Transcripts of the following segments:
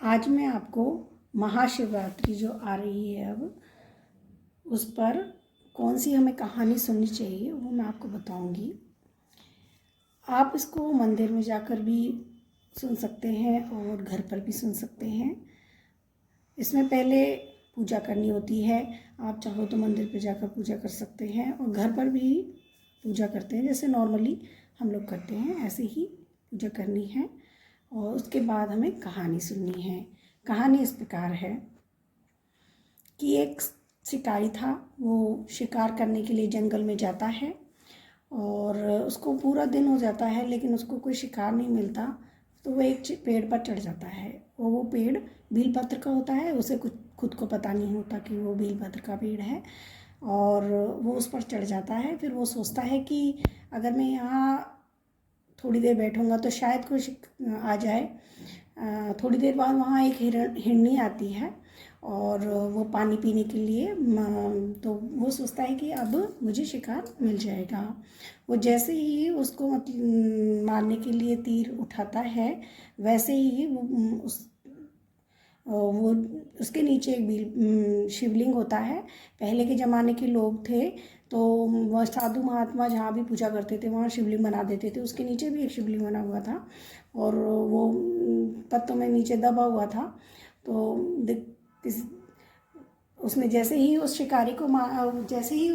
आज मैं आपको महाशिवरात्रि जो आ रही है अब, उस पर कौन सी हमें कहानी सुननी चाहिए वो मैं आपको बताऊंगी। आप इसको मंदिर में जाकर भी सुन सकते हैं और घर पर भी सुन सकते हैं। इसमें पहले पूजा करनी होती है। आप चाहो तो मंदिर पर जाकर पूजा कर सकते हैं और घर पर भी पूजा करते हैं, जैसे नॉर्मली हम लोग करते हैं ऐसे ही पूजा करनी है। और उसके बाद हमें कहानी सुननी है। कहानी इस प्रकार है कि एक शिकारी था, वो शिकार करने के लिए जंगल में जाता है और उसको पूरा दिन हो जाता है लेकिन उसको कोई शिकार नहीं मिलता। तो वो एक पेड़ पर चढ़ जाता है और वो पेड़ बीलपत्र का होता है। उसे कुछ खुद को पता नहीं होता कि वो बीलपत्र का पेड़ है और वो उस पर चढ़ जाता है। फिर वो सोचता है कि अगर मैं यहाँ थोड़ी देर बैठूंगा तो शायद कुछ आ जाए। थोड़ी देर बाद वहाँ एक हिरनी आती है और वो पानी पीने के लिए तो वो सोचता है कि अब मुझे शिकार मिल जाएगा। वो जैसे ही उसको मारने के लिए तीर उठाता है, वैसे ही वो उसके नीचे एक शिवलिंग होता है। पहले के ज़माने के लोग थे तो वह साधु महात्मा जहाँ भी पूजा करते थे वहाँ शिवलिंग बना देते थे। उसके नीचे भी एक शिवलिंग बना हुआ था और वो पत्तों में नीचे दबा हुआ था। तो उसने जैसे ही उस शिकारी को जैसे ही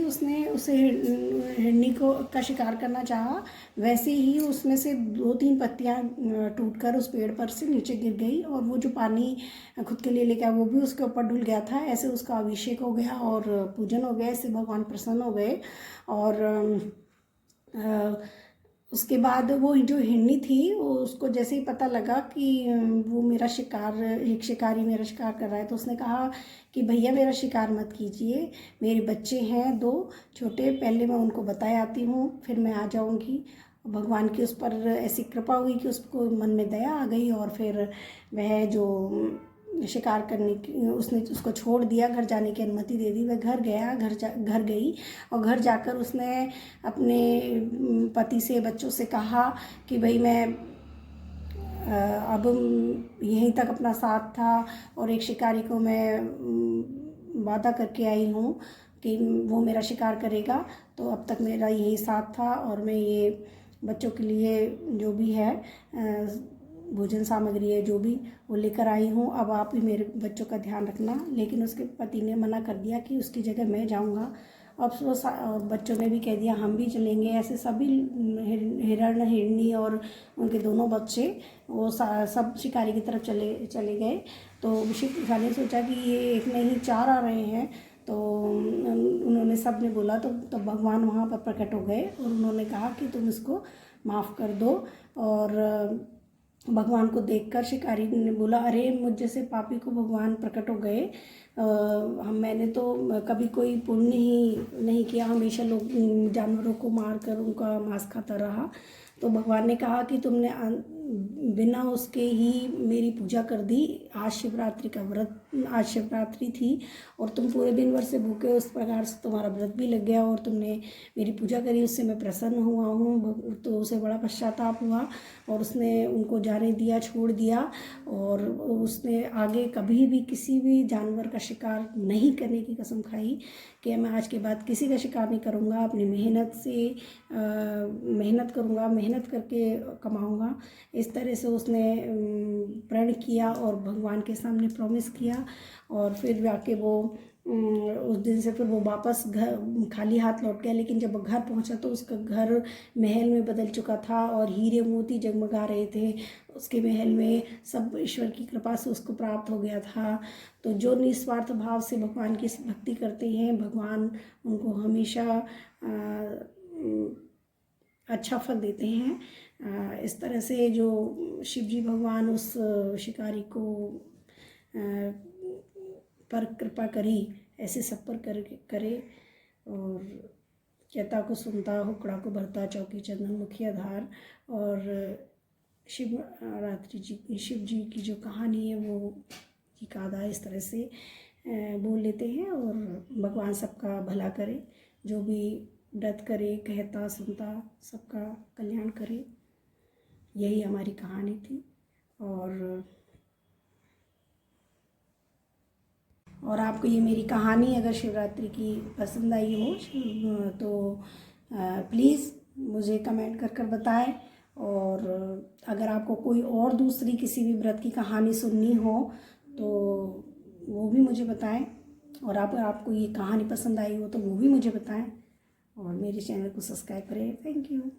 उसने उसे हिरनी को का शिकार करना चाहा, वैसे ही उसमें से 2-3 पत्तियां टूटकर उस पेड़ पर से नीचे गिर गई और वो जो पानी खुद के लिए लेके आया वो भी उसके ऊपर डुल गया था। ऐसे उसका अभिषेक हो गया और पूजन हो गया। इससे भगवान प्रसन्न हो गए और उसके बाद वो जो हिरनी थी उसको जैसे ही पता लगा कि वो एक शिकारी मेरा शिकार कर रहा है, तो उसने कहा कि भैया मेरा शिकार मत कीजिए, मेरे बच्चे हैं 2 छोटे, पहले मैं उनको बताए आती हूँ फिर मैं आ जाऊँगी। भगवान की उस पर ऐसी कृपा हुई कि उसको मन में दया आ गई और फिर वह जो शिकार करने की उसने उसको छोड़ दिया, घर जाने की अनुमति दे दी। वह घर गई और घर जाकर उसने अपने पति से बच्चों से कहा कि भाई मैं अब यहीं तक अपना साथ था और एक शिकारी को मैं वादा करके आई हूँ कि वो मेरा शिकार करेगा, तो अब तक मेरा यही साथ था और मैं ये बच्चों के लिए जो भी है भोजन सामग्री है जो भी वो लेकर आई हूँ, अब आप ही मेरे बच्चों का ध्यान रखना। लेकिन उसके पति ने मना कर दिया कि उसकी जगह मैं जाऊँगा। अब वो बच्चों ने भी कह दिया हम भी चलेंगे। ऐसे सभी हिरण हिरनी और उनके दोनों बच्चे वो सब शिकारी की तरफ चले गए। तो शिकारी ने सोचा कि ये एक नहीं 4 आ रहे हैं, तो उन्होंने सब ने बोला तो भगवान वहाँ पर प्रकट हो गए और उन्होंने कहा कि तुम इसको माफ़ कर दो। और भगवान को देखकर शिकारी ने बोला अरे मुझ जैसे पापी को भगवान प्रकट हो गए। मैंने तो कभी कोई पुण्य ही नहीं किया, हमेशा लोग जानवरों को मार कर उनका मांस खाता रहा। तो भगवान ने कहा कि तुमने बिना उसके ही मेरी पूजा कर दी। आज शिवरात्रि थी और तुम पूरे दिन भर से भूखे, उस प्रकार से तुम्हारा व्रत भी लग गया और तुमने मेरी पूजा करी, उससे मैं प्रसन्न हुआ हूँ। तो उसे बड़ा पश्चाताप हुआ और उसने उनको जाने दिया, छोड़ दिया और उसने आगे कभी भी किसी भी जानवर का शिकार नहीं करने की कसम खाई कि मैं आज के बाद किसी का शिकार नहीं करूँगा, अपनी मेहनत करूँगा, मेहनत करके कमाऊँगा। इस तरह से उसने प्रण किया और भगवान के सामने प्रॉमिस किया। और फिर जाके वो उस दिन से फिर वो वापस घर खाली हाथ लौट गया। लेकिन जब वो घर पहुंचा तो उसका घर महल में बदल चुका था और हीरे मोती जगमगा रहे थे। उसके महल में सब ईश्वर की कृपा से उसको प्राप्त हो गया था। तो जो निस्वार्थ भाव से भगवान की भक्ति करते हैं, भगवान उनको हमेशा अच्छा फल देते हैं। इस तरह से जो शिवजी भगवान उस शिकारी को पर कृपा करी, ऐसे सब पर करे। और कहता को सुनता, हुक्कड़ा को भरता, चौकी चंदन मुखिया धार। और शिव जी की जो कहानी है वो एक आधा इस तरह से बोल लेते हैं। और भगवान सबका भला करे, जो भी व्रत करे, कहता सुनता सबका कल्याण करे। यही हमारी कहानी थी। और आपको ये मेरी कहानी अगर शिवरात्रि की पसंद आई हो तो प्लीज़ मुझे कमेंट कर बताएं। और अगर आपको कोई और दूसरी किसी भी व्रत की कहानी सुननी हो तो वो भी मुझे बताएं। और आपको ये कहानी पसंद आई हो तो वो भी मुझे बताएं। और मेरे चैनल को सब्सक्राइब करें। Thank you.